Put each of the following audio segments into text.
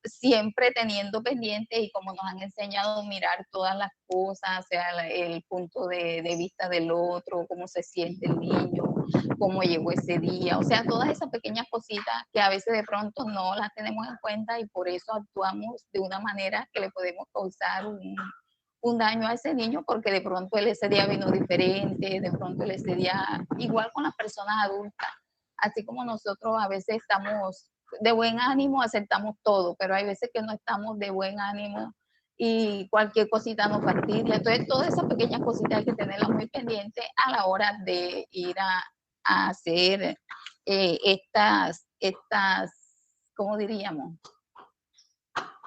siempre teniendo pendiente y como nos han enseñado a mirar todas las cosas, o sea, el punto de vista del otro, cómo se siente el niño, cómo llegó ese día, o sea, todas esas pequeñas cositas que a veces de pronto no las tenemos en cuenta y por eso actuamos de una manera que le podemos causar un daño a ese niño porque de pronto él ese día vino diferente, de pronto él ese día, igual con las personas adultas, así como nosotros a veces estamos de buen ánimo, aceptamos todo, pero hay veces que no estamos de buen ánimo y cualquier cosita nos fastidia. Entonces, todas esas pequeñas cositas hay que tenerlas muy pendientes a la hora de ir a hacer ¿cómo diríamos?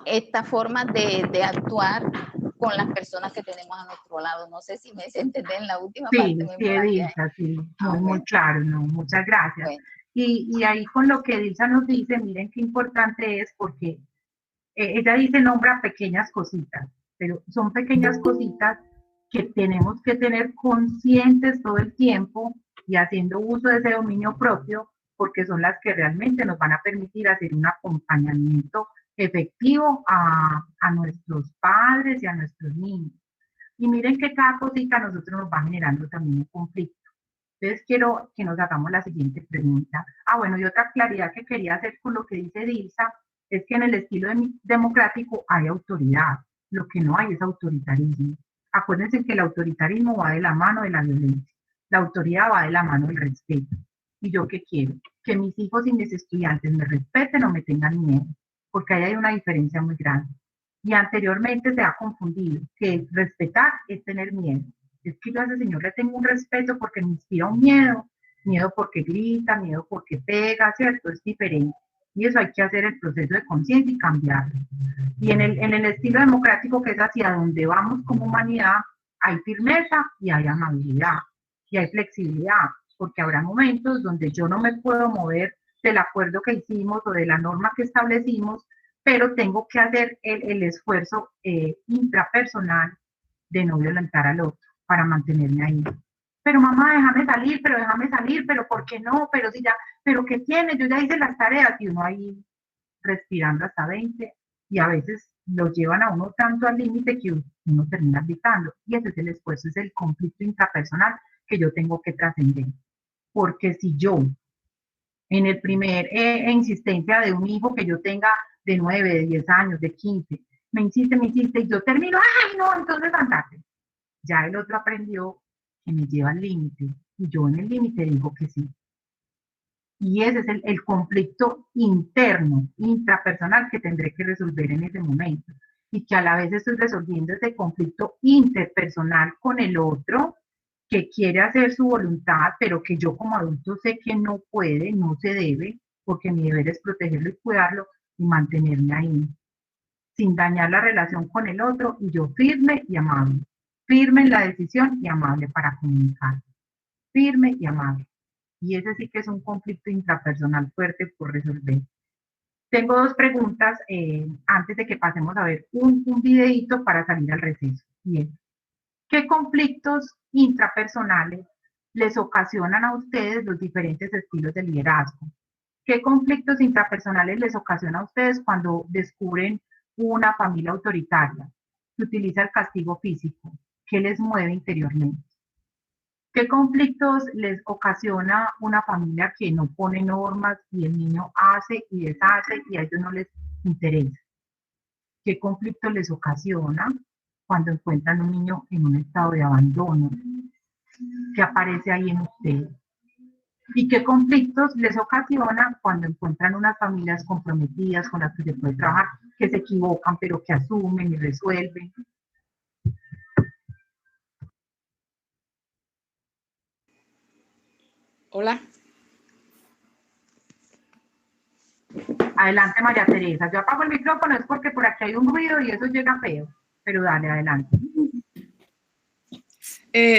Estas formas de actuar con las personas que tenemos a nuestro lado. No sé si me hice entender en la última parte, Sí, me sí, explayé. Edilza, sí, muy, muy Bueno, claro, no, muchas gracias. bueno. Y ahí con lo que Edilza nos dice, miren qué importante es porque ella dice nombra pequeñas cositas, pero son pequeñas cositas que tenemos que tener conscientes todo el tiempo y haciendo uso de ese dominio propio, porque son las que realmente nos van a permitir hacer un acompañamiento efectivo a nuestros padres y a nuestros niños. Y miren que cada cosita a nosotros nos va generando también un conflicto. Entonces quiero que nos hagamos la siguiente pregunta. Bueno, y otra claridad que quería hacer con lo que dice Dilsa es que en el estilo democrático hay autoridad, lo que no hay es autoritarismo. Acuérdense que el autoritarismo va de la mano de la violencia, la autoridad va de la mano del respeto. ¿Y yo qué quiero? Que mis hijos y mis estudiantes me respeten o me tengan miedo, porque ahí hay una diferencia muy grande. Y anteriormente se ha confundido que respetar es tener miedo. Es que yo a ese señor le tengo un respeto porque me inspira un miedo, miedo porque grita, miedo porque pega, ¿cierto? Es diferente. Y eso hay que hacer el proceso de conciencia y cambiarlo. Y en el estilo democrático, que es hacia donde vamos como humanidad, hay firmeza y hay amabilidad y hay flexibilidad, porque habrá momentos donde yo no me puedo mover del acuerdo que hicimos o de la norma que establecimos, pero tengo que hacer el esfuerzo intrapersonal de no violentar al otro para mantenerme ahí. Pero mamá, déjame salir, pero ¿por qué no? Pero si ya, pero ¿qué tiene? Yo ya hice las tareas y uno ahí respirando hasta 20 y a veces lo llevan a uno tanto al límite que uno termina gritando. Y ese es el esfuerzo, es el conflicto intrapersonal que yo tengo que trascender. Porque si yo, en el primer insistencia de un hijo que yo tenga de 9, de 10 años, de 15, me insiste, y yo termino, ¡ay, no! Entonces andate. Ya el otro aprendió que me lleva al límite, y yo en el límite digo que sí. Y ese es el conflicto interno, intrapersonal que tendré que resolver en ese momento. Y que a la vez estoy resolviendo ese conflicto interpersonal con el otro que quiere hacer su voluntad, pero que yo como adulto sé que no puede, no se debe, porque mi deber es protegerlo y cuidarlo y mantenerme ahí, sin dañar la relación con el otro, y yo firme y amable. Firme en la decisión y amable para comunicar. Firme y amable. Y ese sí que es un conflicto intrapersonal fuerte por resolver. Tengo dos preguntas antes de que pasemos a ver un videito para salir al receso. Bien. ¿Qué conflictos intrapersonales les ocasionan a ustedes los diferentes estilos de liderazgo? ¿Qué conflictos intrapersonales les ocasiona a ustedes cuando descubren una familia autoritaria que utiliza el castigo físico? ¿Qué les mueve interiormente? ¿Qué conflictos les ocasiona una familia que no pone normas y el niño hace y deshace y a ellos no les interesa? ¿Qué conflicto les ocasiona cuando encuentran un niño en un estado de abandono que aparece ahí en ustedes? ¿Y qué conflictos les ocasiona cuando encuentran unas familias comprometidas con las que se puede trabajar, que se equivocan pero que asumen y resuelven? Hola. Adelante, María Teresa. Yo apago el micrófono, es porque por aquí hay un ruido y eso llega feo. Pero dale, adelante.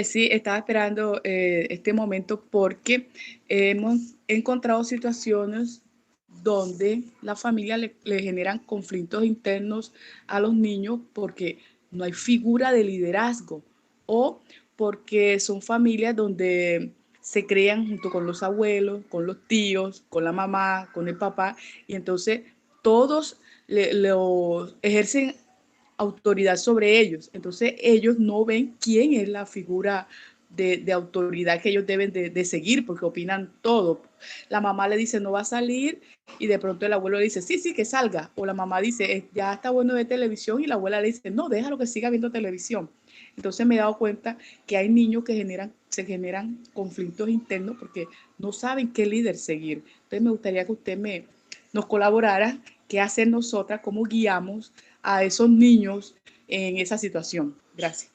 Sí, estaba esperando este momento porque hemos encontrado situaciones donde la familia le generan conflictos internos a los niños porque no hay figura de liderazgo o porque son familias donde se crean junto con los abuelos, con los tíos, con la mamá, con el papá, y entonces todos los ejercen autoridad sobre ellos. Entonces ellos no ven quién es la figura de autoridad que ellos deben de seguir, porque opinan todo. La mamá le dice no va a salir y de pronto el abuelo le dice sí, sí, que salga. O la mamá dice ya está bueno de televisión y la abuela le dice no, déjalo que siga viendo televisión. Entonces me he dado cuenta que hay niños que se generan conflictos internos porque no saben qué líder seguir. Entonces me gustaría que usted nos colaborara, qué hacer nosotras, cómo guiamos a esos niños en esa situación. Gracias.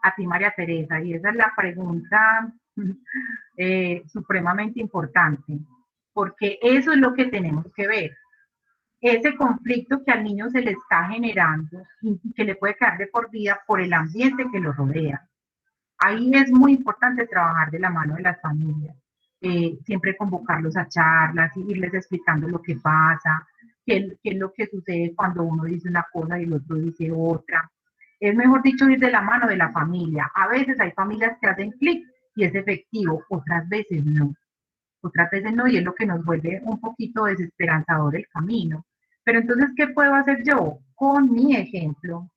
A ti, María Teresa, y esa es la pregunta supremamente importante, porque eso es lo que tenemos que ver. Ese conflicto que al niño se le está generando y que le puede quedar de por vida por el ambiente que lo rodea. Ahí es muy importante trabajar de la mano de las familias, siempre convocarlos a charlas, irles explicando lo que pasa, qué es lo que sucede cuando uno dice una cosa y el otro dice otra. Es mejor dicho ir de la mano de la familia. A veces hay familias que hacen clic y es efectivo, otras veces no. Otras veces no, y es lo que nos vuelve un poquito desesperanzador el camino. Pero entonces, ¿qué puedo hacer yo? Con mi ejemplo,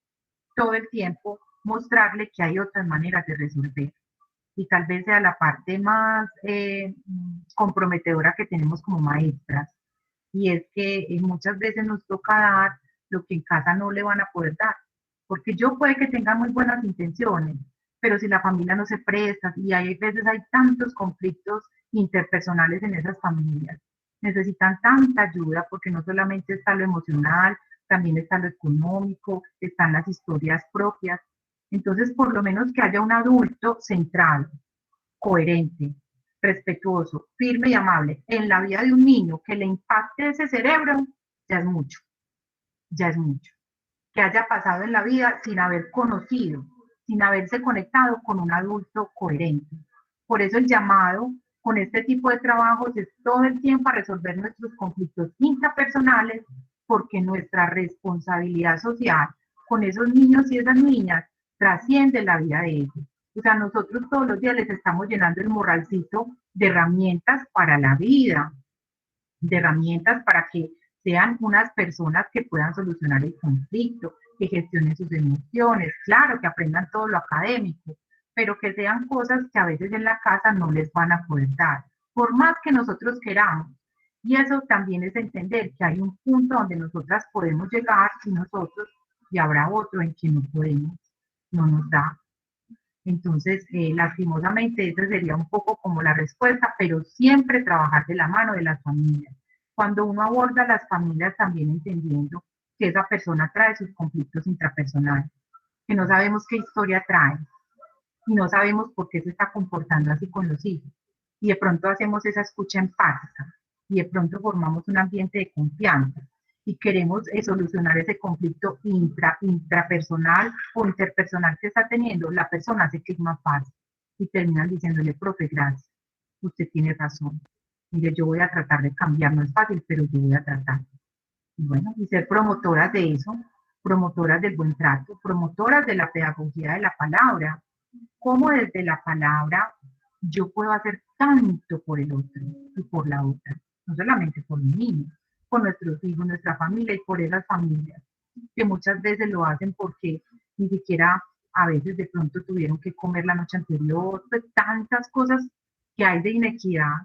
todo el tiempo, mostrarle que hay otras maneras de resolver. Y tal vez sea la parte más comprometedora que tenemos como maestras. Y es que muchas veces nos toca dar lo que en casa no le van a poder dar. Porque yo puede que tenga muy buenas intenciones, pero si la familia no se presta, y hay veces hay tantos conflictos interpersonales en esas familias, necesitan tanta ayuda porque no solamente está lo emocional, también está lo económico, están las historias propias. Entonces, por lo menos que haya un adulto central, coherente, respetuoso, firme y amable en la vida de un niño que le impacte ese cerebro, ya es mucho, ya es mucho. Que haya pasado en la vida sin haber conocido, sin haberse conectado con un adulto coherente. Por eso el llamado con este tipo de trabajos es todo el tiempo a resolver nuestros conflictos intrapersonales, porque nuestra responsabilidad social con esos niños y esas niñas trasciende la vida de ellos. O sea, nosotros todos los días les estamos llenando el morralcito de herramientas para la vida, de herramientas para que sean unas personas que puedan solucionar el conflicto, que gestionen sus emociones, claro, que aprendan todo lo académico, pero que sean cosas que a veces en la casa no les van a poder dar, por más que nosotros queramos. Y eso también es entender que hay un punto donde nosotras podemos llegar y nosotros, y habrá otro en que no podemos, no nos da. Entonces, lastimosamente, esa sería un poco como la respuesta, pero siempre trabajar de la mano de las familias. Cuando uno aborda a las familias también entendiendo que esa persona trae sus conflictos intrapersonales, que no sabemos qué historia trae y no sabemos por qué se está comportando así con los hijos. Y de pronto hacemos esa escucha empática y de pronto formamos un ambiente de confianza y queremos solucionar ese conflicto intrapersonal o interpersonal que está teniendo, la persona hace que es más fácil y terminan diciéndole, profe, gracias, usted tiene razón. Mire, yo voy a tratar de cambiar, no es fácil, pero yo voy a tratar. Y bueno, y ser promotoras de eso, promotoras del buen trato, promotoras de la pedagogía de la palabra, cómo desde la palabra yo puedo hacer tanto por el otro y por la otra, no solamente por los niños, por nuestros hijos, nuestra familia y por esas familias que muchas veces lo hacen porque ni siquiera a veces de pronto tuvieron que comer la noche anterior, pues tantas cosas que hay de inequidad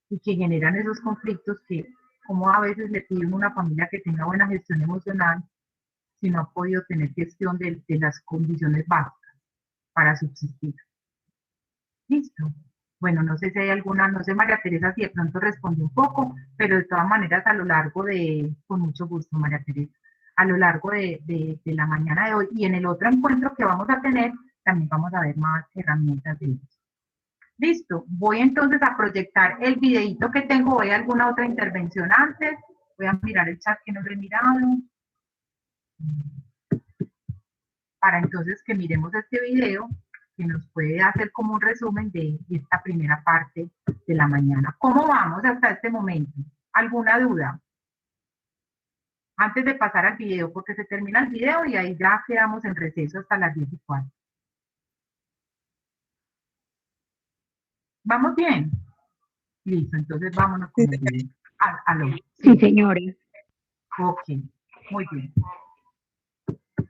y que generan esos conflictos que como a veces le piden a una familia que tenga buena gestión emocional si no ha podido tener gestión de las condiciones básicas para subsistir. Listo. Bueno, no sé si hay alguna, no sé María Teresa si de pronto responde un poco, pero de todas maneras a lo largo de, con mucho gusto María Teresa, a lo largo de la mañana de hoy y en el otro encuentro que vamos a tener, también vamos a ver más herramientas de eso. Listo, voy entonces a proyectar el videito que tengo, ¿hay alguna otra intervención antes? Voy a mirar el chat que no lo he mirado. Para entonces que miremos este video que nos puede hacer como un resumen de esta primera parte de la mañana. ¿Cómo vamos hasta este momento? ¿Alguna duda? Antes de pasar al video, porque se termina el video y ahí ya quedamos en receso hasta las 10:04. ¿Vamos bien? Listo, entonces vámonos con el video. Aló. Sí, señora. Ok, muy bien.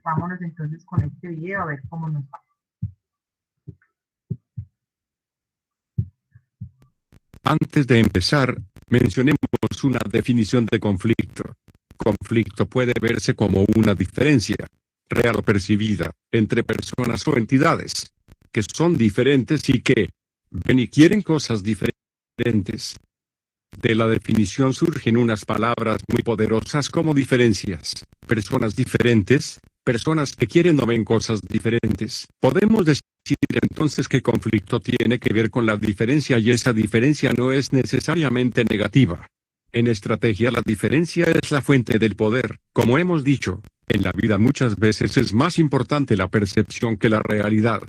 Vámonos entonces con este video a ver cómo nos va. Antes de empezar, mencionemos una definición de conflicto. Conflicto puede verse como una diferencia, real o percibida, entre personas o entidades, que son diferentes y que ven y quieren cosas diferentes. De la definición surgen unas palabras muy poderosas como diferencias, personas diferentes, personas que quieren o ven cosas diferentes. Podemos decir entonces que conflicto tiene que ver con la diferencia y esa diferencia no es necesariamente negativa. En estrategia la diferencia es la fuente del poder. Como hemos dicho, en la vida muchas veces es más importante la percepción que la realidad.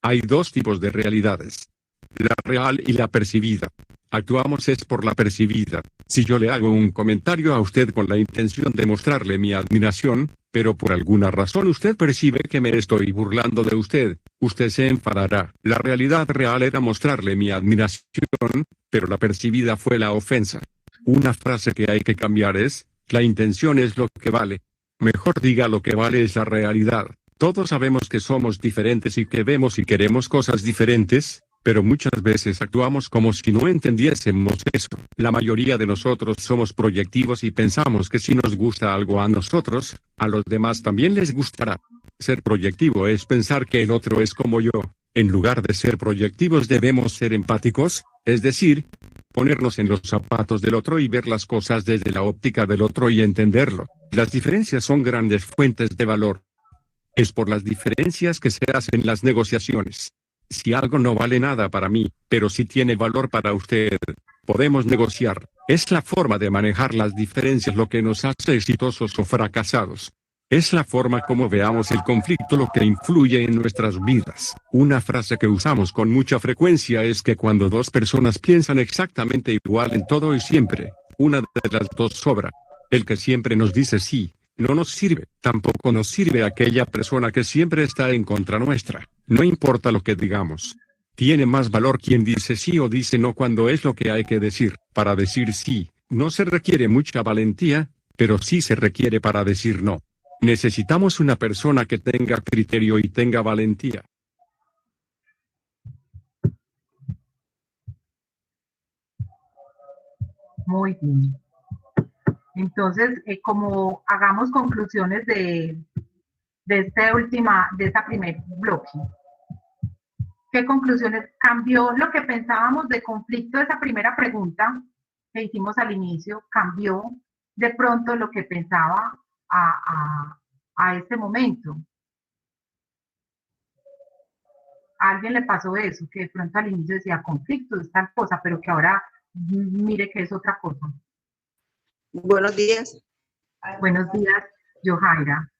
Hay dos tipos de realidades, la real y la percibida. Actuamos es por la percibida. Si yo le hago un comentario a usted con la intención de mostrarle mi admiración, pero por alguna razón usted percibe que me estoy burlando de usted, usted se enfadará. La realidad real era mostrarle mi admiración, pero la percibida fue la ofensa. Una frase que hay que cambiar es, la intención es lo que vale. Mejor diga lo que vale es la realidad. Todos sabemos que somos diferentes y que vemos y queremos cosas diferentes, pero muchas veces actuamos como si no entendiésemos eso. La mayoría de nosotros somos proyectivos y pensamos que si nos gusta algo a nosotros, a los demás también les gustará. Ser proyectivo es pensar que el otro es como yo. En lugar de ser proyectivos debemos ser empáticos, es decir, ponernos en los zapatos del otro y ver las cosas desde la óptica del otro y entenderlo. Las diferencias son grandes fuentes de valor. Es por las diferencias que se hacen las negociaciones. Si algo no vale nada para mí, pero sí tiene valor para usted, podemos negociar. Es la forma de manejar las diferencias lo que nos hace exitosos o fracasados. Es la forma como veamos el conflicto lo que influye en nuestras vidas. Una frase que usamos con mucha frecuencia es que cuando dos personas piensan exactamente igual en todo y siempre, una de las dos sobra. El que siempre nos dice sí, no nos sirve. Tampoco nos sirve aquella persona que siempre está en contra nuestra. No importa lo que digamos. Tiene más valor quien dice sí o dice no cuando es lo que hay que decir. Para decir sí, no se requiere mucha valentía, pero sí se requiere para decir no. Necesitamos una persona que tenga criterio y tenga valentía. Muy bien. Entonces, como hagamos conclusiones de esta primer bloque. ¿Qué conclusiones cambió lo que pensábamos de conflicto? Esa primera pregunta que hicimos al inicio, cambió de pronto lo que pensaba a este momento. A alguien le pasó eso, que de pronto al inicio decía conflicto es tal cosa, pero que ahora mire que es otra cosa. Buenos días. Buenos días, Johaira.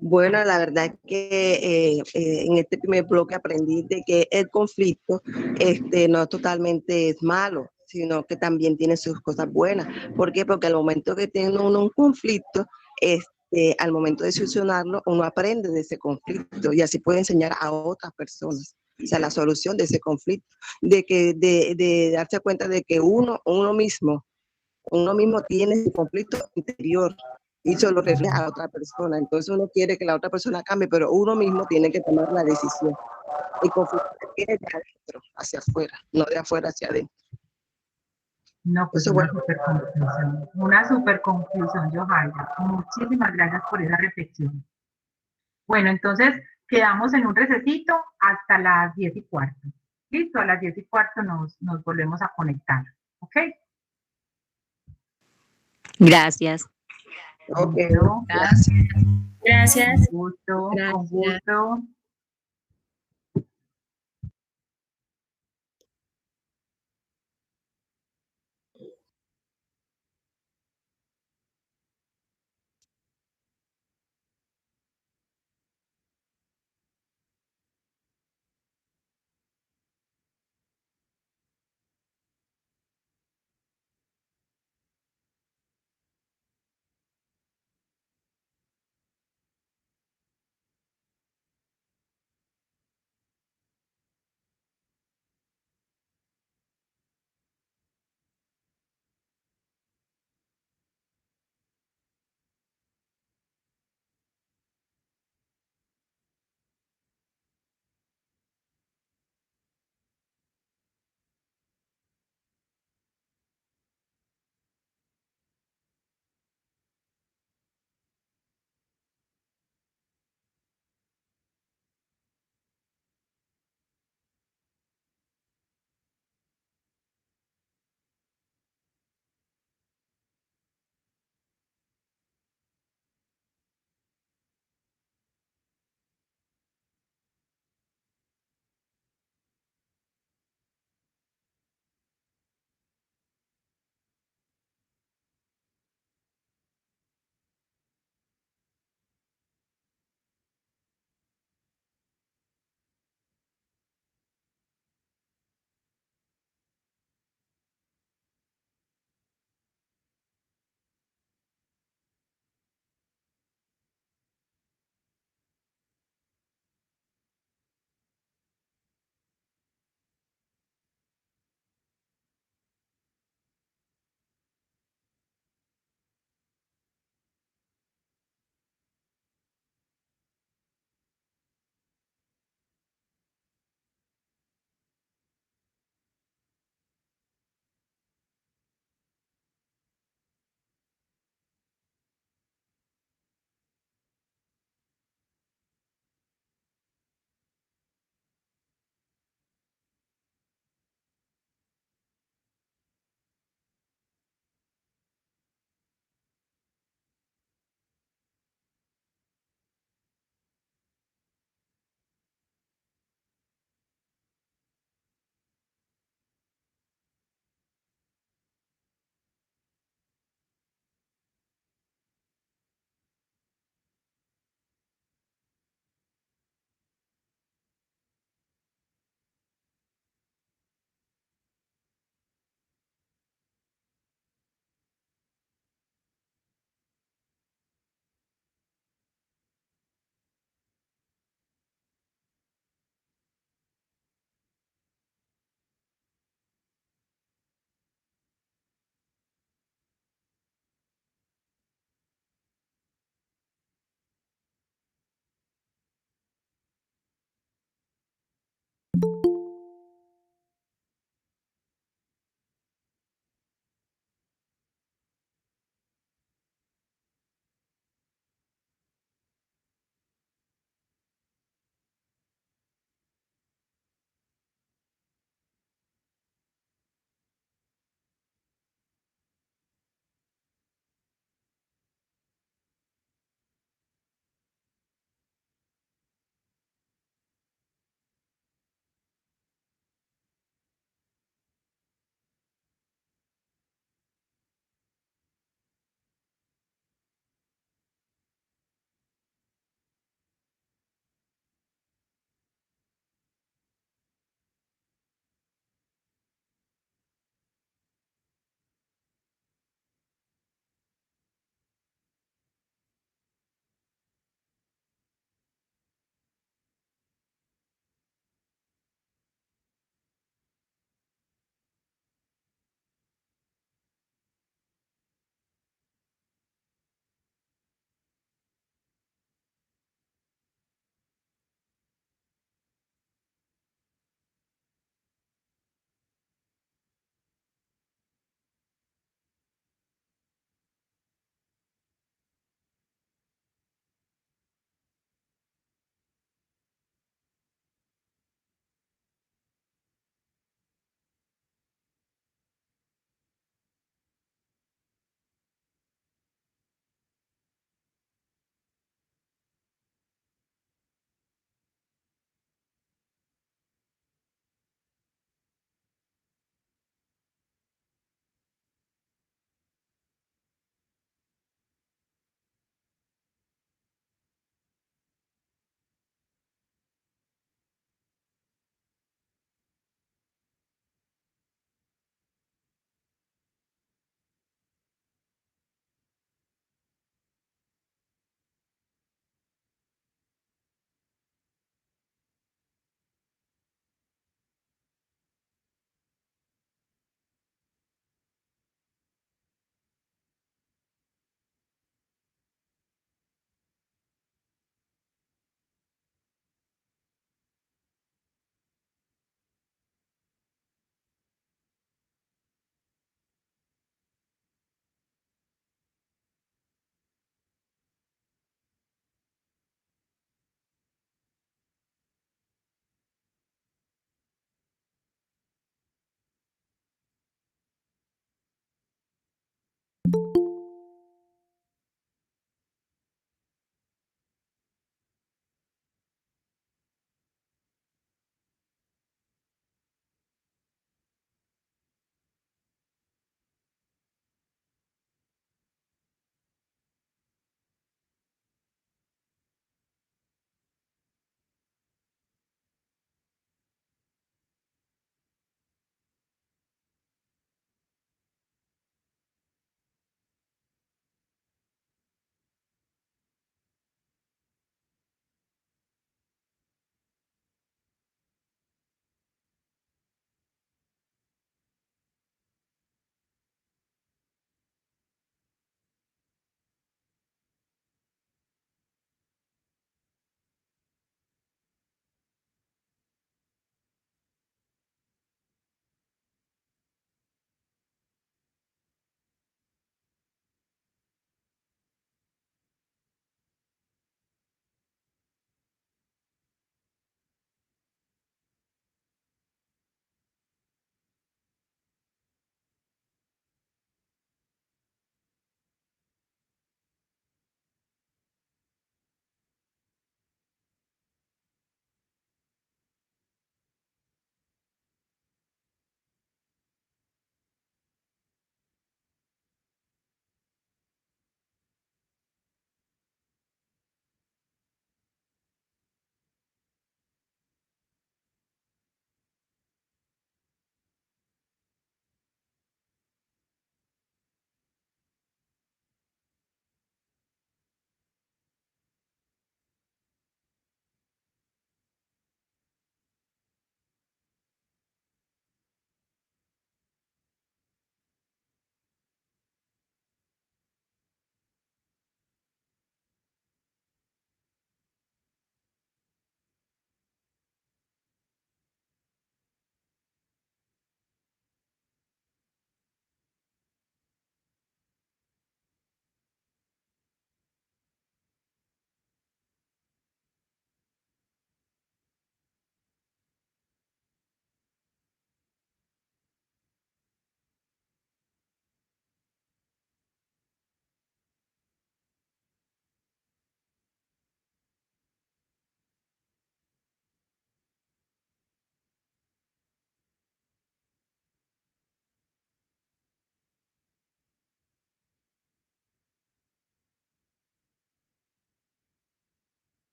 Bueno, la verdad es que en este primer bloque aprendí de que el conflicto no totalmente es malo, sino que también tiene sus cosas buenas. ¿Por qué? Porque al momento que tiene uno un conflicto, al momento de solucionarlo, uno aprende de ese conflicto y así puede enseñar a otras personas. O sea, la solución de ese conflicto, de darse cuenta de que uno mismo tiene ese conflicto interior y eso lo refleja a otra persona. Entonces uno quiere que la otra persona cambie, pero uno mismo tiene que tomar la decisión. El conflicto viene de adentro hacia afuera, no de afuera hacia adentro. No, pues Eso una super conclusión, Johaira. Muchísimas gracias por esa reflexión. Bueno, entonces quedamos en un recesito hasta las 10:15. Listo, a las 10:15 nos volvemos a conectar. ¿Ok? Gracias. Okay. Gracias. Gracias. Con gusto, Gracias. con gusto.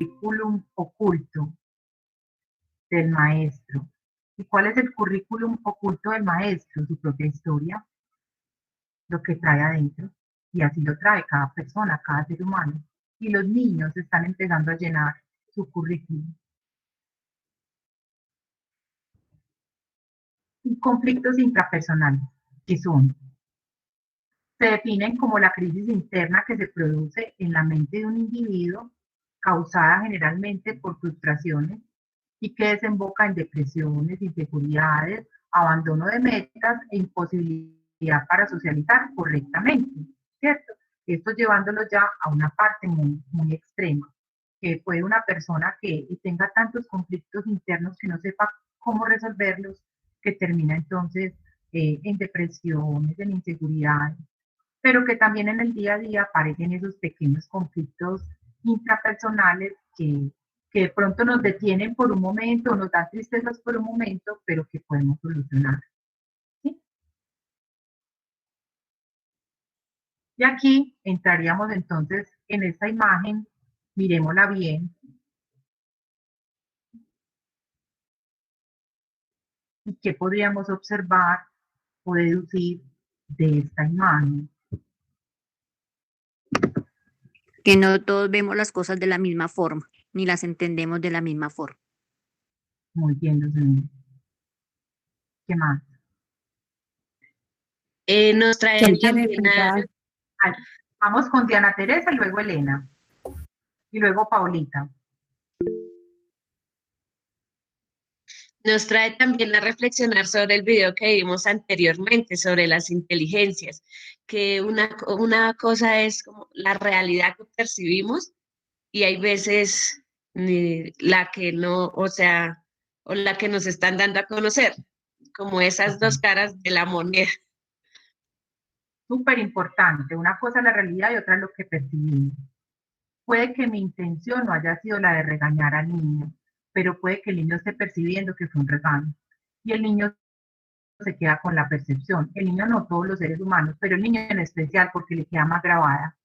currículum oculto del maestro. ¿Y cuál es el currículum oculto del maestro? Su propia historia, lo que trae adentro. Y así lo trae cada persona, cada ser humano. Y los niños están empezando a llenar su currículum. Y conflictos intrapersonales, que son, se definen como la crisis interna que se produce en la mente de un individuo, causada generalmente por frustraciones y que desemboca en depresiones, inseguridades, abandono de metas e imposibilidad para socializar correctamente, ¿cierto? Esto llevándolo ya a una parte muy extrema, que puede una persona que tenga tantos conflictos internos que no sepa cómo resolverlos, que termina entonces en depresiones, en inseguridades, pero que también en el día a día aparecen esos pequeños conflictos intrapersonales que de pronto nos detienen por un momento, nos dan tristezas por un momento, pero que podemos solucionar. ¿Sí? Y aquí entraríamos entonces en esta imagen, miremosla bien. ¿Y qué podríamos observar o deducir de esta imagen? Que no todos vemos las cosas de la misma forma, ni las entendemos de la misma forma. Muy bien, los niños. ¿Qué más? Nos trae también Vamos con Diana Teresa y luego Elena. Y luego Paulita. Nos trae también a reflexionar sobre el video que vimos anteriormente, sobre las inteligencias, que una cosa es como la realidad que percibimos y hay veces la que no, o sea, o la que nos están dando a conocer, como esas dos caras de la moneda. Súper importante, una cosa es la realidad y otra es lo que percibimos. Puede que mi intención no haya sido la de regañar al niño, pero puede que el niño esté percibiendo que fue un regaño. Y el niño se queda con la percepción. El niño no, todos los seres humanos, pero el niño en especial porque le queda más grabada.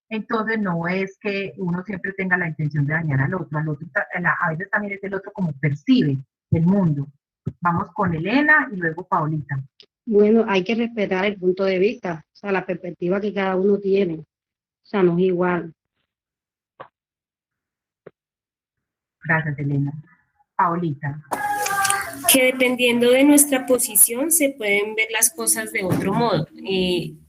Entonces no es que uno siempre tenga la intención de dañar al otro a veces también es el otro como percibe el mundo. Vamos con Elena y luego Paulita. Bueno, hay que respetar el punto de vista, o sea, la perspectiva que cada uno tiene, o sea, no es igual. Gracias, Elena. Paulita. Que dependiendo de nuestra posición se pueden ver las cosas de otro modo.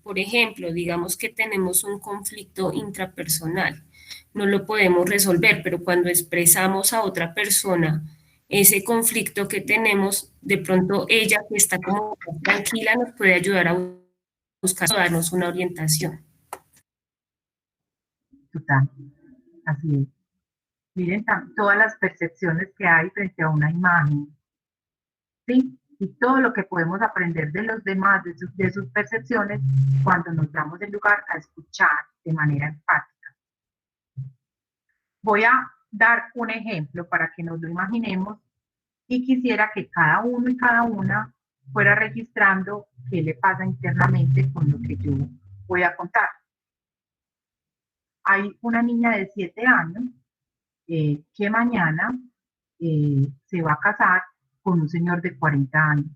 Por ejemplo, digamos que tenemos un conflicto intrapersonal, no lo podemos resolver, pero cuando expresamos a otra persona ese conflicto que tenemos, de pronto ella que está como tranquila nos puede ayudar a buscar, darnos una orientación. Total, así es. Miren todas las percepciones que hay frente a una imagen, ¿sí? Y todo lo que podemos aprender de los demás, de sus percepciones, cuando nos damos el lugar a escuchar de manera empática. Voy a dar un ejemplo para que nos lo imaginemos y quisiera que cada uno y cada una fuera registrando qué le pasa internamente con lo que yo voy a contar. Hay una niña de 7 años que mañana se va a casar con un señor de 40 años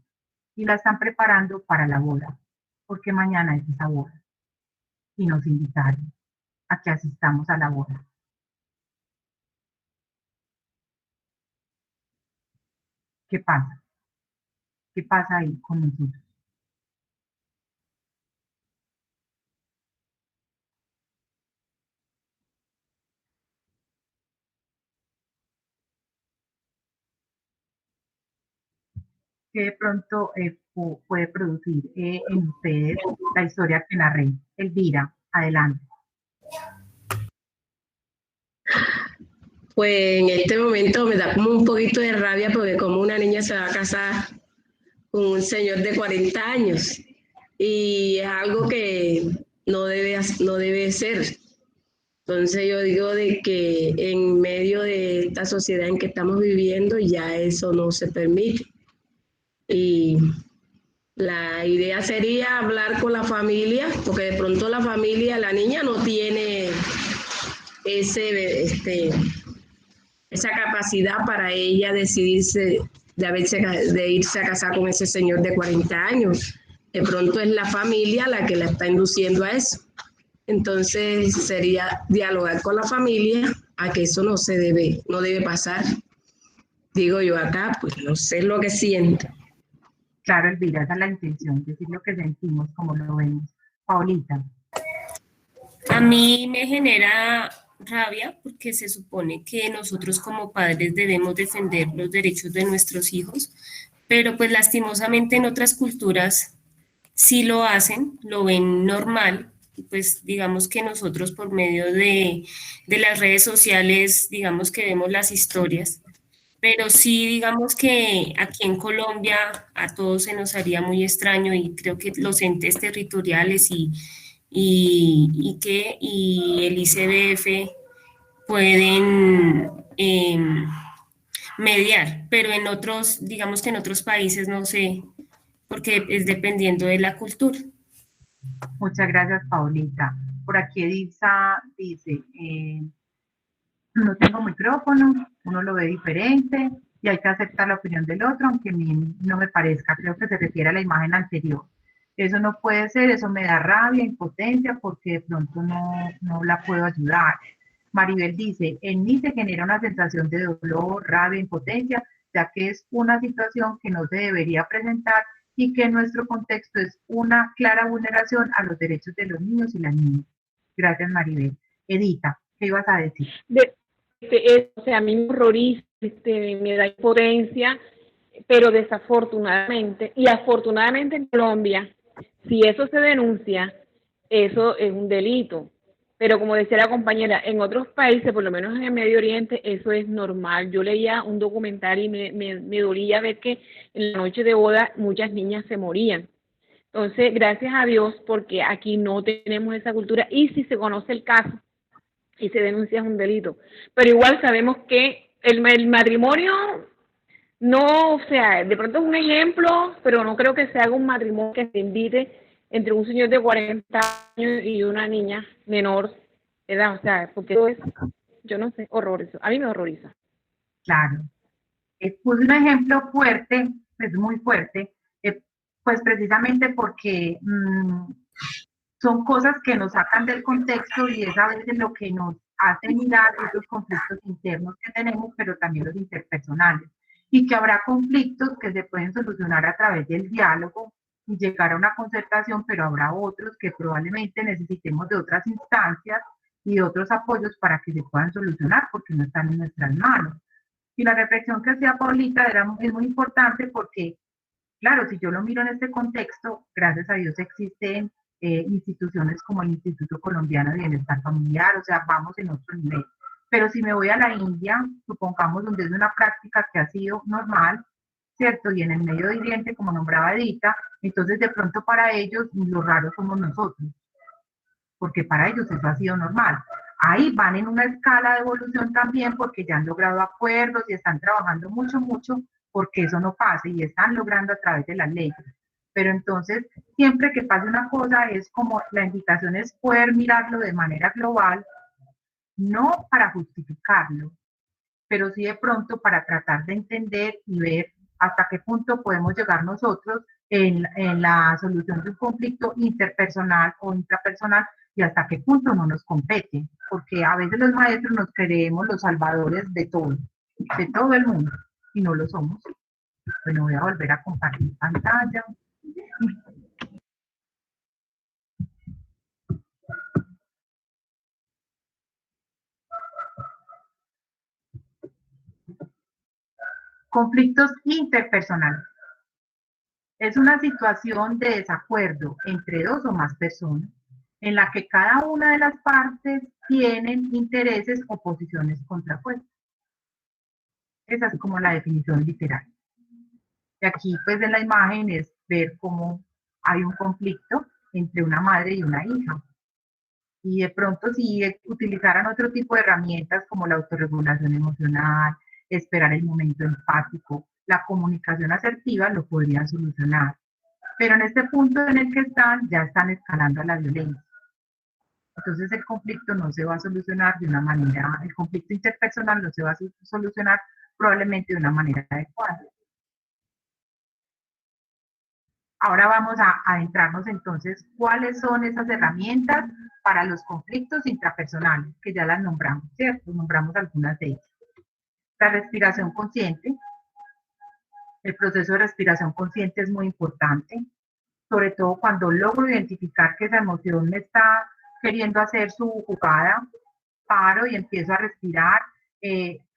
y la están preparando para la boda, porque mañana es esa boda y nos invitaron a que asistamos a la boda. ¿Qué pasa? ¿Qué pasa ahí con nosotros? Que de pronto puede producir en ustedes la historia que narré. Elvira, adelante. Pues en este momento me da como un poquito de rabia porque como una niña se va a casar con un señor de 40 años y es algo que no debe ser. Entonces yo digo de que en medio de esta sociedad en que estamos viviendo ya eso no se permite. Y la idea sería hablar con la familia, porque de pronto la familia, la niña no tiene esa capacidad para ella decidirse de irse a casar con ese señor de 40 años. De pronto es la familia la que la está induciendo a eso. Entonces sería dialogar con la familia a que eso no debe pasar. Digo yo acá, pues no sé lo que siento. Claro, Elvira, esa es la intención, decir lo que sentimos, como lo vemos. Paulita. A mí me genera rabia porque se supone que nosotros como padres debemos defender los derechos de nuestros hijos, pero pues lastimosamente en otras culturas sí lo hacen, lo ven normal, y pues digamos que nosotros por medio de las redes sociales, digamos que vemos las historias, pero sí digamos que aquí en Colombia a todos se nos haría muy extraño y creo que los entes territoriales y el ICBF pueden mediar, pero en otros, digamos que en otros países no sé, porque es dependiendo de la cultura. Muchas gracias, Paulita. Por aquí Edisa dice, no tengo micrófono, uno lo ve diferente y hay que aceptar la opinión del otro, aunque a mí no me parezca, creo que se refiere a la imagen anterior. Eso no puede ser, eso me da rabia, impotencia, porque de pronto no la puedo ayudar. Maribel dice, en mí se genera una sensación de dolor, rabia, impotencia, ya que es una situación que no se debería presentar y que en nuestro contexto es una clara vulneración a los derechos de los niños y las niñas. Gracias, Maribel. Edita, ¿qué ibas a decir? O sea, a mí me horroriza, me da impotencia, pero desafortunadamente, y afortunadamente en Colombia, si eso se denuncia, eso es un delito. Pero como decía la compañera, en otros países, por lo menos en el Medio Oriente, eso es normal. Yo leía un documental y me dolía ver que en la noche de boda muchas niñas se morían. Entonces, gracias a Dios, porque aquí no tenemos esa cultura, y si se conoce el caso y se denuncia es un delito. Pero igual sabemos que el matrimonio no, o sea, de pronto es un ejemplo, pero no creo que se haga un matrimonio que se invite entre un señor de 40 años y una niña menor edad, o sea, porque eso es, yo no sé, horroroso. A mí me horroriza. Claro. Puse un ejemplo fuerte, pues muy fuerte, pues precisamente porque son cosas que nos sacan del contexto y es a veces lo que nos hace mirar esos conflictos internos que tenemos, pero también los interpersonales. Y que habrá conflictos que se pueden solucionar a través del diálogo y llegar a una concertación, pero habrá otros que probablemente necesitemos de otras instancias y de otros apoyos para que se puedan solucionar, porque no están en nuestras manos. Y la reflexión que hacía Paulita es muy importante porque, claro, si yo lo miro en este contexto, gracias a Dios existen instituciones como el Instituto Colombiano de Bienestar Familiar, o sea, vamos en otro nivel. Pero si me voy a la India, supongamos donde es una práctica que ha sido normal, ¿cierto? Y en el Medio Oriente, como nombraba Edita, entonces de pronto para ellos lo raro somos nosotros, porque para ellos eso ha sido normal. Ahí van en una escala de evolución también porque ya han logrado acuerdos y están trabajando mucho porque eso no pase y están logrando a través de las leyes. Pero entonces, siempre que pase una cosa, es como la invitación es poder mirarlo de manera global, no para justificarlo, pero sí de pronto para tratar de entender y ver hasta qué punto podemos llegar nosotros en la solución de un conflicto interpersonal o intrapersonal y hasta qué punto no nos compete, porque a veces los maestros nos creemos los salvadores de todo el mundo, y no lo somos. Bueno, voy a volver a compartir pantalla. Conflictos interpersonales. Es una situación de desacuerdo entre dos o más personas en la que cada una de las partes tienen intereses o posiciones contrapuestas. Esa es como la definición literal. Y aquí, pues, en la imagen es ver cómo hay un conflicto entre una madre y una hija. Y de pronto, si utilizaran otro tipo de herramientas como la autorregulación emocional, esperar el momento empático, la comunicación asertiva, lo podrían solucionar. Pero en este punto en el que están, ya están escalando a la violencia. Entonces el conflicto no se va a solucionar de una manera, el conflicto interpersonal no se va a solucionar probablemente de una manera adecuada. Ahora vamos a adentrarnos entonces cuáles son esas herramientas para los conflictos intrapersonales, que ya las nombramos, ¿cierto? Nombramos algunas de ellas. La respiración consciente. El proceso de respiración consciente es muy importante, sobre todo cuando logro identificar que esa emoción me está queriendo hacer su jugada, paro y empiezo a respirar,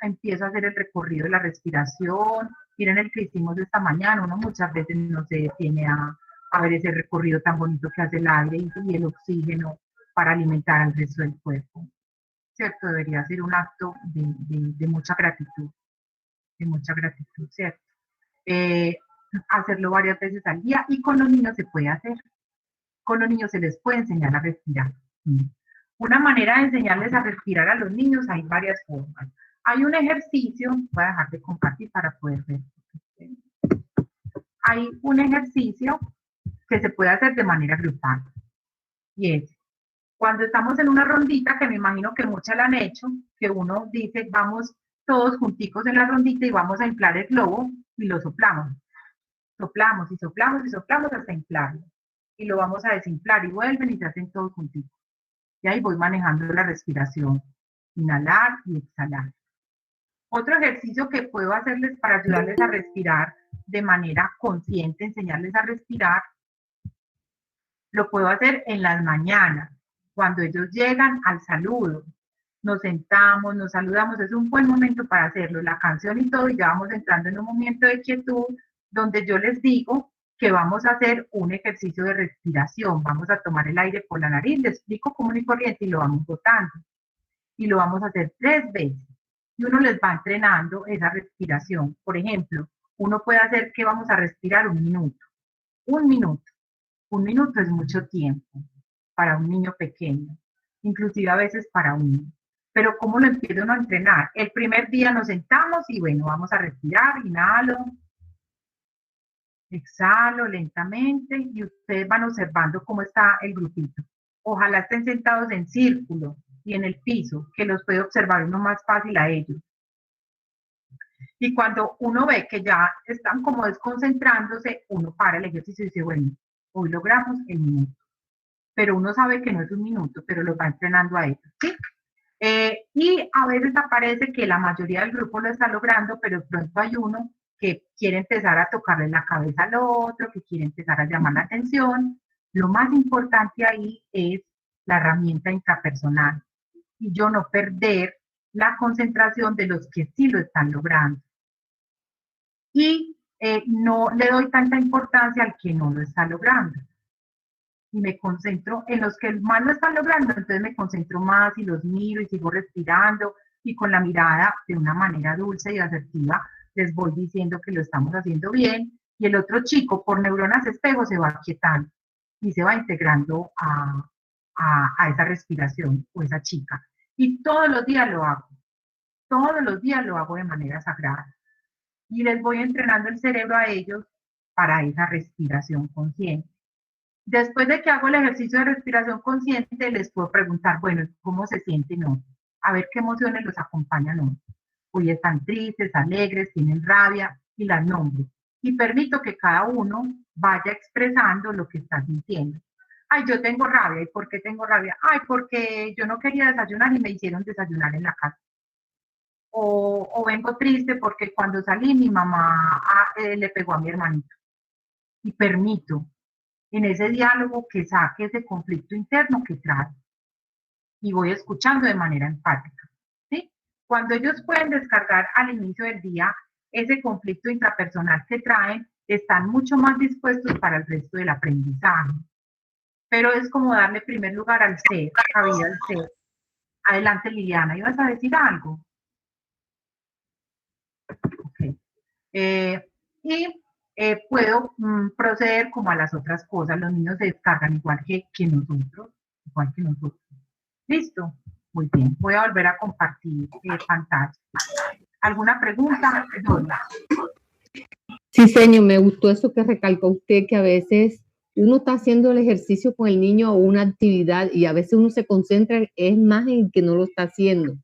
empiezo a hacer el recorrido de la respiración. Miren el que hicimos esta mañana, uno muchas veces no se detiene a ver ese recorrido tan bonito que hace el aire y el oxígeno para alimentar al resto del cuerpo. ¿Cierto? Debería ser un acto de mucha gratitud, ¿cierto? Hacerlo varias veces al día, y con los niños se puede hacer. Con los niños se les puede enseñar a respirar. Una manera de enseñarles a respirar a los niños, hay varias formas. Hay un ejercicio, voy a dejar de compartir para poder ver. Hay un ejercicio que se puede hacer de manera grupal. Y es, cuando estamos en una rondita, que me imagino que muchas la han hecho, que uno dice, vamos todos junticos en la rondita y vamos a inflar el globo y lo soplamos. Soplamos y soplamos y soplamos hasta inflarlo. Y lo vamos a desinflar y vuelven y se hacen todos juntitos. Y ahí voy manejando la respiración. Inhalar y exhalar. Otro ejercicio que puedo hacerles para ayudarles a respirar de manera consciente, enseñarles a respirar, lo puedo hacer en las mañanas, cuando ellos llegan al saludo. Nos sentamos, nos saludamos, es un buen momento para hacerlo, la canción y todo, y ya vamos entrando en un momento de quietud, donde yo les digo que vamos a hacer un ejercicio de respiración, vamos a tomar el aire por la nariz, les explico común y corriente y lo vamos botando. Y lo vamos a hacer 3 veces. Y uno les va entrenando esa respiración. Por ejemplo, uno puede hacer que vamos a respirar 1 minuto. 1 minuto. 1 minuto es mucho tiempo para un niño pequeño, inclusive a veces para uno. Pero ¿cómo lo empieza uno a entrenar? El primer día nos sentamos y bueno, vamos a respirar, inhalo, exhalo lentamente y ustedes van observando cómo está el grupito. Ojalá estén sentados en círculo y en el piso, que los puede observar uno más fácil a ellos. Y cuando uno ve que ya están como desconcentrándose, uno para el ejercicio y dice, bueno, hoy logramos el minuto. Pero uno sabe que no es 1 minuto, pero lo va entrenando a ellos, ¿sí? Y a veces aparece que la mayoría del grupo lo está logrando, pero de pronto hay uno que quiere empezar a tocarle la cabeza al otro, que quiere empezar a llamar la atención. Lo más importante ahí es la herramienta intrapersonal. Y yo no perder la concentración de los que sí lo están logrando. Y no le doy tanta importancia al que no lo está logrando. Y me concentro en los que más lo están logrando, entonces me concentro más y los miro y sigo respirando y con la mirada de una manera dulce y asertiva les voy diciendo que lo estamos haciendo bien, y el otro chico por neuronas espejo se va aquietando y se va integrando a esa respiración o esa chica. Y todos los días lo hago de manera sagrada. Y les voy entrenando el cerebro a ellos para esa respiración consciente. Después de que hago el ejercicio de respiración consciente, les puedo preguntar, bueno, ¿cómo se sienten hoy? A ver qué emociones los acompañan hoy. Hoy están tristes, alegres, tienen rabia, y las nombro. Y permito que cada uno vaya expresando lo que está sintiendo. Ay, yo tengo rabia. ¿Y por qué tengo rabia? Ay, porque yo no quería desayunar y me hicieron desayunar en la casa. O vengo triste porque cuando salí mi mamá le pegó a mi hermanito. Y permito en ese diálogo que saque ese conflicto interno que trae. Y voy escuchando de manera empática. ¿Sí? Cuando ellos pueden descargar al inicio del día ese conflicto intrapersonal que traen, están mucho más dispuestos para el resto del aprendizaje. Pero es como darle primer lugar al ser, cabida al ser. Adelante, Liliana, ¿ibas a decir algo? Okay. Puedo proceder como a las otras cosas. Los niños se descargan igual que nosotros. ¿Listo? Muy bien. Voy a volver a compartir pantalla. ¿Alguna pregunta? Dona. Sí, señor, me gustó eso que recalcó usted, que a veces uno está haciendo el ejercicio con el niño o una actividad y a veces uno se concentra es más en que no lo está haciendo.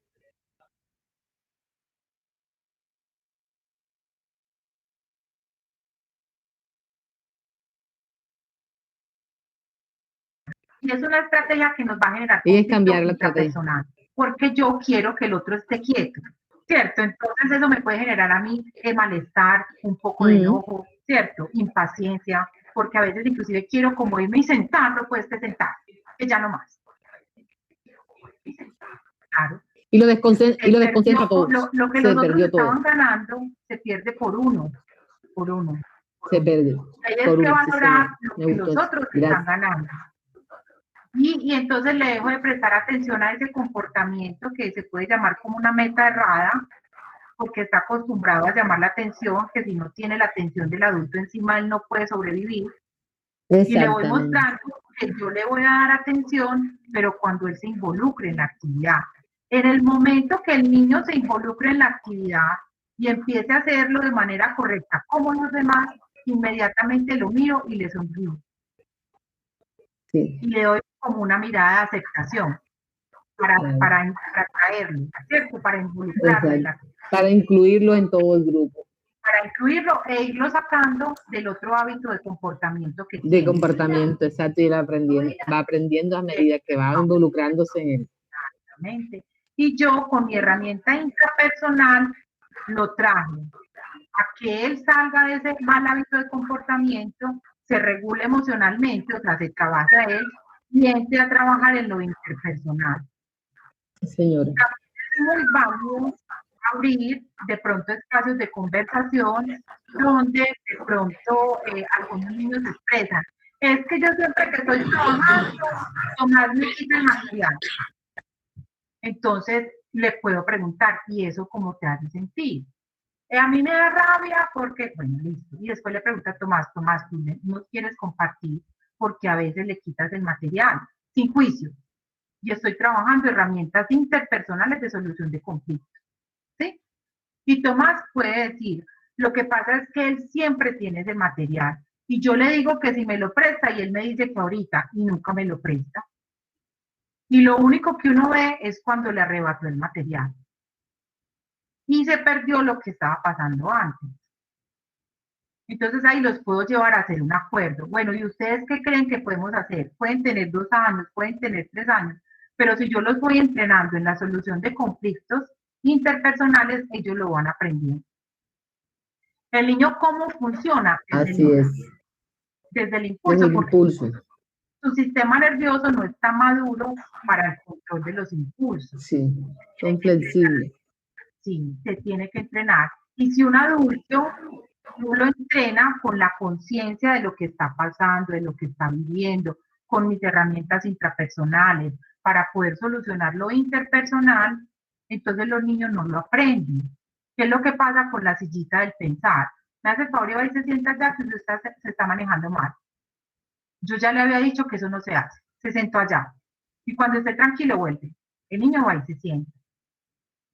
Y es una estrategia que nos va a generar Y es cambiar la estrategia. personal, porque yo quiero que el otro esté quieto, ¿cierto? Entonces eso me puede generar a mí malestar, un poco de enojo, ¿cierto? Impaciencia, porque a veces inclusive quiero como irme y sentarlo, pues que sentar, que ya no más. Claro. Y lo desconcentra a todos. Lo que los otros estaban ganando se pierde por uno. Se pierde. Ahí es que valorar lo que los otros están ganando. Y entonces le dejo de prestar atención a ese comportamiento que se puede llamar como una meta errada, porque está acostumbrado a llamar la atención, que si no tiene la atención del adulto encima, él no puede sobrevivir. Y le voy mostrando que yo le voy a dar atención, pero cuando él se involucre en la actividad. En el momento que el niño se involucre en la actividad y empiece a hacerlo de manera correcta, como los demás, inmediatamente lo miro y le sonrío. Sí. Y le doy como una mirada de aceptación para traerlo, ¿cierto? Para involucrarlo. Para incluirlo en todo el grupo. Para incluirlo e irlo sacando del otro hábito de comportamiento que tiene. De comportamiento, exacto, y va aprendiendo a medida que va involucrándose en él. Exactamente. Y yo con mi herramienta intrapersonal lo traje a que él salga de ese mal hábito de comportamiento, se regule emocionalmente, o sea, se trabaje a él y entre a trabajar en lo interpersonal. Señora. Es muy válido abrir de pronto espacios de conversación donde de pronto algunos niños se expresan. Es que yo siempre que estoy trabajando, Tomás me quita el material. Entonces le puedo preguntar, ¿y eso cómo te hace sentir? A mí me da rabia porque, bueno, listo. Y después le pregunta a Tomás, tú no quieres compartir porque a veces le quitas el material, sin juicio. Y estoy trabajando herramientas interpersonales de solución de conflictos. ¿Sí? Y Tomás puede decir, lo que pasa es que él siempre tiene ese material. Y yo le digo que si me lo presta y él me dice que ahorita y nunca me lo presta. Y lo único que uno ve es cuando le arrebató el material. Y se perdió lo que estaba pasando antes. Entonces ahí los puedo llevar a hacer un acuerdo. Bueno, ¿y ustedes qué creen que podemos hacer? Pueden tener 2 años, pueden tener 3 años, pero si yo los voy entrenando en la solución de conflictos interpersonales, ellos lo van aprendiendo. El niño, ¿cómo funciona? Así es. Desde el impulso. Porque su sistema nervioso no está maduro para el control de los impulsos. Sí, son flexibles. Sí, se tiene que entrenar. Y si un adulto no lo entrena con la conciencia de lo que está pasando, de lo que está viviendo, con mis herramientas intrapersonales, para poder solucionar lo interpersonal, entonces los niños no lo aprenden. ¿Qué es lo que pasa con la sillita del pensar? Me hace el favor y va y se sienta allá que usted se está manejando mal. Yo ya le había dicho que eso no se hace. Se sentó allá. Y cuando esté tranquilo vuelve. El niño va y se sienta.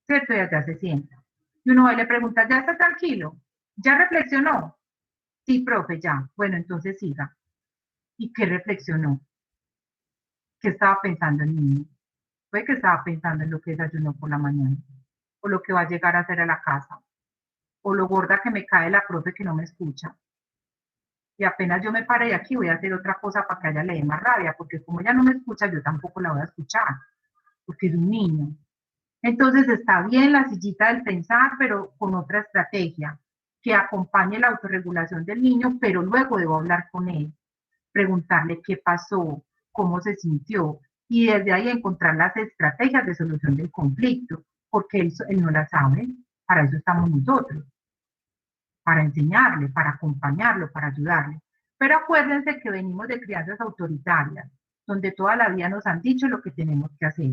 ¿Cierto? Y allá se sienta. Y uno va y le pregunta, ¿ya está tranquilo? ¿Ya reflexionó? Sí, profe, ya. Bueno, entonces siga. ¿Y qué reflexionó? ¿Qué estaba pensando el niño? Puede que estaba pensando en lo que desayunó por la mañana, o lo que va a llegar a hacer a la casa, o lo gorda que me cae la profe que no me escucha. Y apenas yo me pare de aquí voy a hacer otra cosa para que a ella le dé más rabia, porque como ella no me escucha, yo tampoco la voy a escuchar, porque es un niño. Entonces está bien la sillita del pensar, pero con otra estrategia, que acompañe la autorregulación del niño, pero luego debo hablar con él, preguntarle qué pasó, cómo se sintió, y desde ahí encontrar las estrategias de solución del conflicto, porque él no las sabe, para eso estamos nosotros, para enseñarle, para acompañarlo, para ayudarle. Pero acuérdense que venimos de crianzas autoritarias, donde toda la vida nos han dicho lo que tenemos que hacer,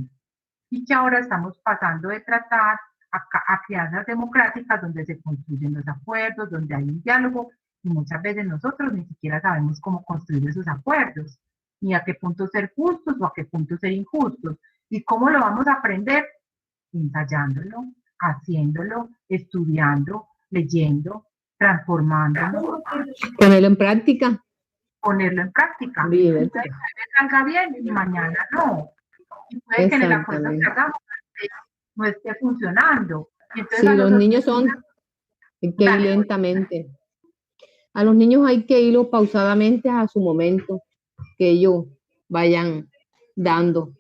y que ahora estamos pasando de tratar a crianzas democráticas, donde se construyen los acuerdos, donde hay un diálogo, y muchas veces nosotros ni siquiera sabemos cómo construir esos acuerdos, ni a qué punto ser justos o a qué punto ser injustos. ¿Y cómo lo vamos a aprender? Ensayándolo, haciéndolo, estudiando, leyendo, transformándolo. Ponerlo en práctica. ponerlo en práctica. Vive. Entonces, que salga bien y mañana no. Y puede que en el acuerdo que hagamos no esté funcionando. Y entonces sí, los niños son que ir lentamente. A los niños hay que irlos pausadamente a su momento, que ellos vayan dando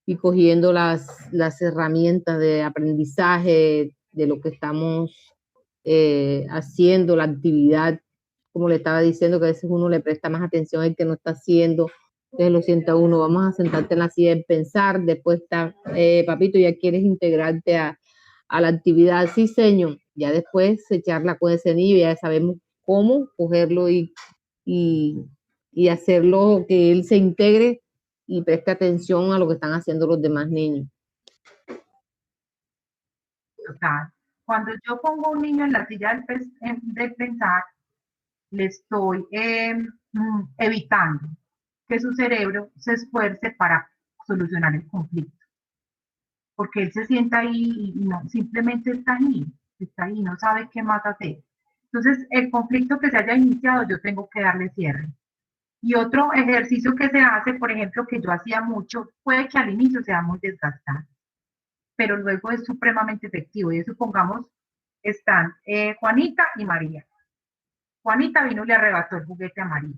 y cogiendo las herramientas de aprendizaje de lo que estamos haciendo, la actividad, como le estaba diciendo, que a veces uno le presta más atención al que no está haciendo, entonces lo sienta uno, vamos a sentarte en la silla y pensar, después está, papito, ya quieres integrarte a la actividad, sí señor, ya después se charla con ese niño, ya sabemos cómo cogerlo y hacerlo que él se integre y preste atención a lo que están haciendo los demás niños. Total. Cuando yo pongo a un niño en la silla de pensar, le estoy evitando que su cerebro se esfuerce para solucionar el conflicto. Porque él se sienta ahí y no, simplemente está ahí, no sabe qué más hacer. Entonces, el conflicto que se haya iniciado, yo tengo que darle cierre. Y otro ejercicio que se hace, por ejemplo, que yo hacía mucho, puede que al inicio sea muy desgastante, pero luego es supremamente efectivo. Y supongamos, están Juanita y María. Juanita vino y le arrebató el juguete a María.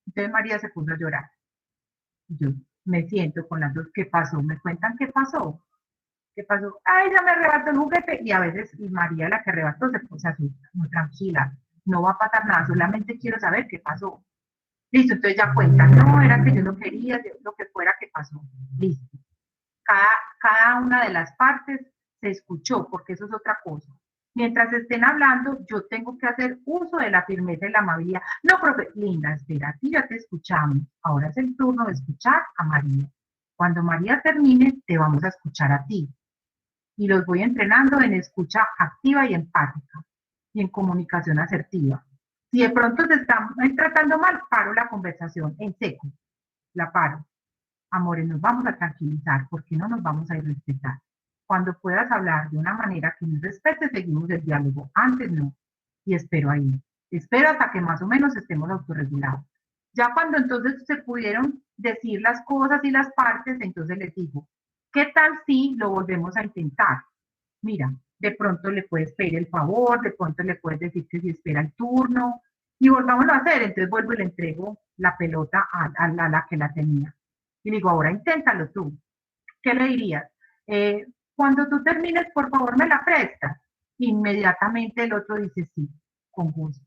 Entonces María se puso a llorar. Yo me siento con las dos, ¿qué pasó? ¿Me cuentan qué pasó? ¿Qué pasó? Ay, ella me arrebató el juguete. Y a veces María, la que arrebató, se asusta, muy tranquila. No va a pasar nada, solamente quiero saber qué pasó. Listo, entonces ya cuenta. No, era que yo no quería, lo que fuera que pasó. Listo. Cada una de las partes se escuchó, porque eso es otra cosa. Mientras estén hablando, yo tengo que hacer uso de la firmeza y la amabilidad. No, profe, linda, espera, aquí ya te escuchamos. Ahora es el turno de escuchar a María. Cuando María termine, te vamos a escuchar a ti. Y los voy entrenando en escucha activa y empática y en comunicación asertiva. Si de pronto se están tratando mal, paro la conversación en seco. La paro. Amores, nos vamos a tranquilizar porque no nos vamos a irrespetar. Cuando puedas hablar de una manera que nos respete, seguimos el diálogo. Antes no. Y espero ahí. Espero hasta que más o menos estemos autorregulados. Ya cuando entonces se pudieron decir las cosas y las partes, entonces les digo, ¿qué tal si lo volvemos a intentar? Mira, de pronto le puedes pedir el favor, de pronto le puedes decir que si espera el turno, y volvámoslo a hacer. Entonces vuelvo y le entrego la pelota a la que la tenía. Y digo, ahora inténtalo tú. ¿Qué le dirías? Cuando tú termines, por favor, me la prestas. Inmediatamente el otro dice sí, con gusto.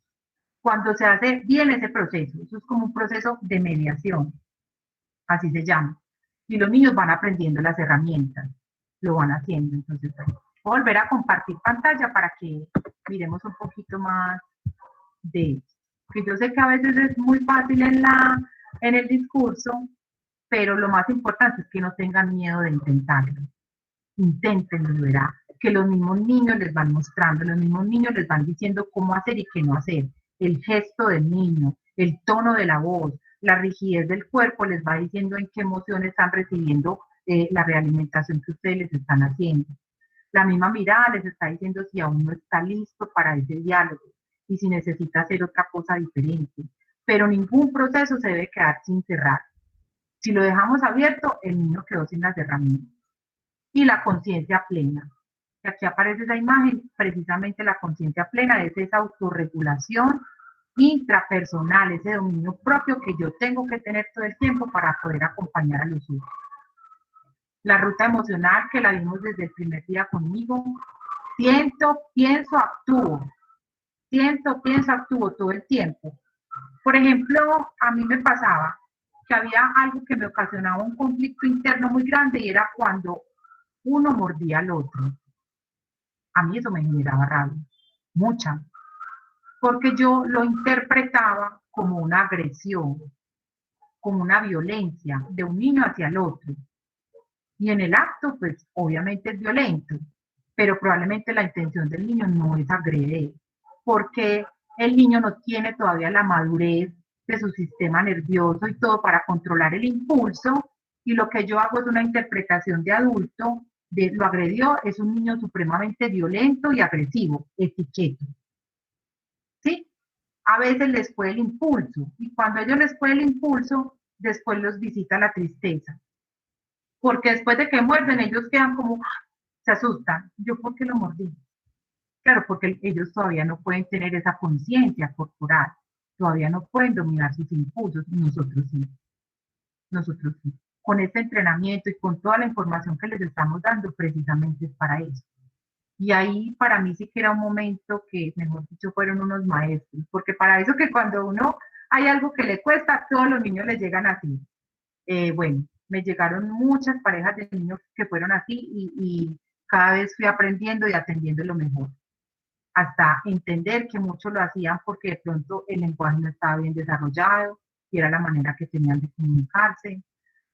Cuando se hace bien ese proceso, eso es como un proceso de mediación, así se llama. Y los niños van aprendiendo las herramientas, lo van haciendo. Entonces, voy a volver a compartir pantalla para que miremos un poquito más de eso. Que yo sé que a veces es muy fácil en el discurso, pero lo más importante es que no tengan miedo de intentarlo. Inténtenlo, verá, que los mismos niños les van mostrando, los mismos niños les van diciendo cómo hacer y qué no hacer. El gesto del niño, el tono de la voz, la rigidez del cuerpo les va diciendo en qué emociones están recibiendo la realimentación que ustedes les están haciendo. La misma mirada les está diciendo si aún no está listo para ese diálogo y si necesita hacer otra cosa diferente. Pero ningún proceso se debe quedar sin cerrar. Si lo dejamos abierto, el niño quedó sin las herramientas. Y la conciencia plena. Aquí aparece esa imagen, precisamente la conciencia plena es esa autorregulación intrapersonal, ese dominio propio que yo tengo que tener todo el tiempo para poder acompañar a los otros. La ruta emocional que la vimos desde el primer día conmigo, siento, pienso, actúo. Siento, pienso, actúo todo el tiempo. Por ejemplo, a mí me pasaba que había algo que me ocasionaba un conflicto interno muy grande y era cuando uno mordía al otro. A mí eso me generaba rabia, mucha, porque yo lo interpretaba como una agresión, como una violencia de un niño hacia el otro. Y en el acto, pues obviamente es violento, pero probablemente la intención del niño no es agredir, porque el niño no tiene todavía la madurez de su sistema nervioso y todo para controlar el impulso, y lo que yo hago es una interpretación de adulto de lo agredió, es un niño supremamente violento y agresivo, etiqueto. ¿Sí? a veces les fue el impulso, y cuando a ellos les fue el impulso, después los visita la tristeza. Porque después de que muerden, ellos quedan como, se asustan. ¿Yo por qué lo mordí? Claro, porque ellos todavía no pueden tener esa conciencia corporal, todavía no pueden dominar sus impulsos, nosotros sí. Nosotros sí. Con este entrenamiento y con toda la información que les estamos dando, precisamente es para eso. Y ahí para mí sí que era un momento que, mejor dicho, fueron unos maestros, porque para eso que cuando uno hay algo que le cuesta, a todos los niños les llegan así. Bueno, me llegaron muchas parejas de niños que fueron así y cada vez fui aprendiendo y atendiendo lo mejor. Hasta entender que muchos lo hacían porque de pronto el lenguaje no estaba bien desarrollado y era la manera que tenían de comunicarse,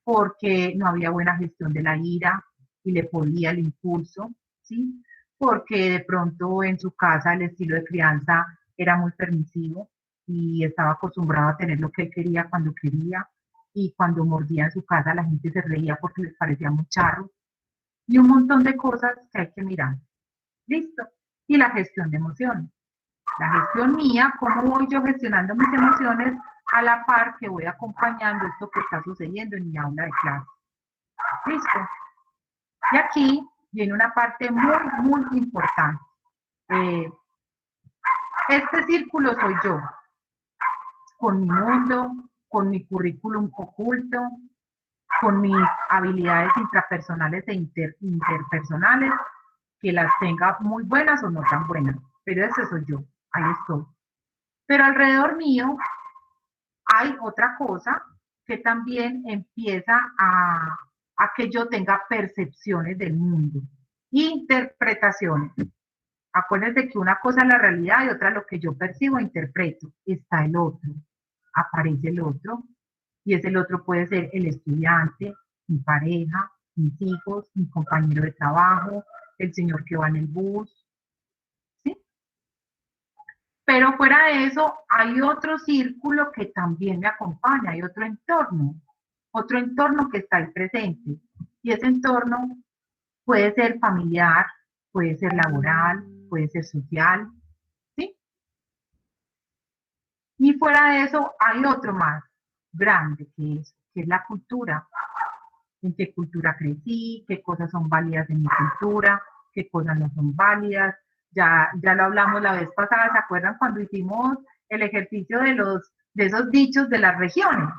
porque no había buena gestión de la ira y le podía el impulso, ¿sí? Porque de pronto en su casa el estilo de crianza era muy permisivo y estaba acostumbrado a tener lo que él quería cuando quería, y cuando mordía en su casa la gente se reía porque les parecía muy charro, y un montón de cosas que hay que mirar. ¿Listo? Y la gestión de emociones. La gestión mía, cómo voy yo gestionando mis emociones a la par que voy acompañando esto que está sucediendo en mi aula de clase. ¿Listo? Y aquí viene una parte muy, muy importante. Este círculo soy yo, con mi mundo, con mi currículum oculto, con mis habilidades intrapersonales e interpersonales, que las tenga muy buenas o no tan buenas, pero ese soy yo, ahí estoy. Pero alrededor mío hay otra cosa que también empieza a que yo tenga percepciones del mundo, interpretaciones. Acuérdense que una cosa es la realidad y otra lo que yo percibo e interpreto. Está el otro, aparece el otro, y ese otro puede ser el estudiante, mi pareja, mis hijos, mi compañero de trabajo, el señor que va en el bus, ¿sí? Pero fuera de eso, hay otro círculo que también me acompaña, hay otro entorno que está ahí presente, y ese entorno puede ser familiar, puede ser laboral, puede ser social, ¿sí? Y fuera de eso, hay otro más grande, que es la cultura. En qué cultura crecí, qué cosas son válidas en mi cultura, qué cosas no son válidas. Ya lo hablamos la vez pasada, ¿se acuerdan cuando hicimos el ejercicio de esos dichos de las regiones?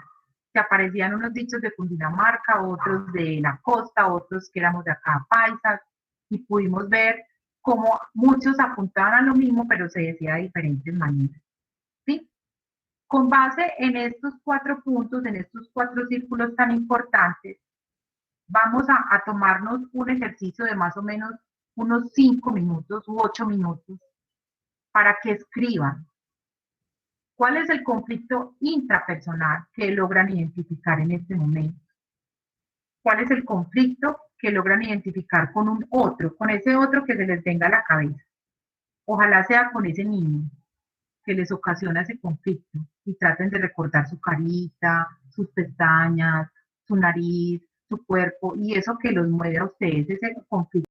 Que aparecían unos dichos de Cundinamarca, otros de la costa, otros que éramos de acá, paisas, y pudimos ver cómo muchos apuntaban a lo mismo, pero se decía de diferentes maneras, ¿sí? Con base en estos 4 puntos, en estos 4 círculos tan importantes, vamos a tomarnos un ejercicio de más o menos unos 5 minutos u 8 minutos para que escriban cuál es el conflicto intrapersonal que logran identificar en este momento. ¿Cuál es el conflicto que logran identificar con un otro, con ese otro que se les venga a la cabeza? Ojalá sea con ese niño que les ocasiona ese conflicto y traten de recordar su carita, sus pestañas, su nariz, su cuerpo, y eso que los mueve a ustedes, ese conflicto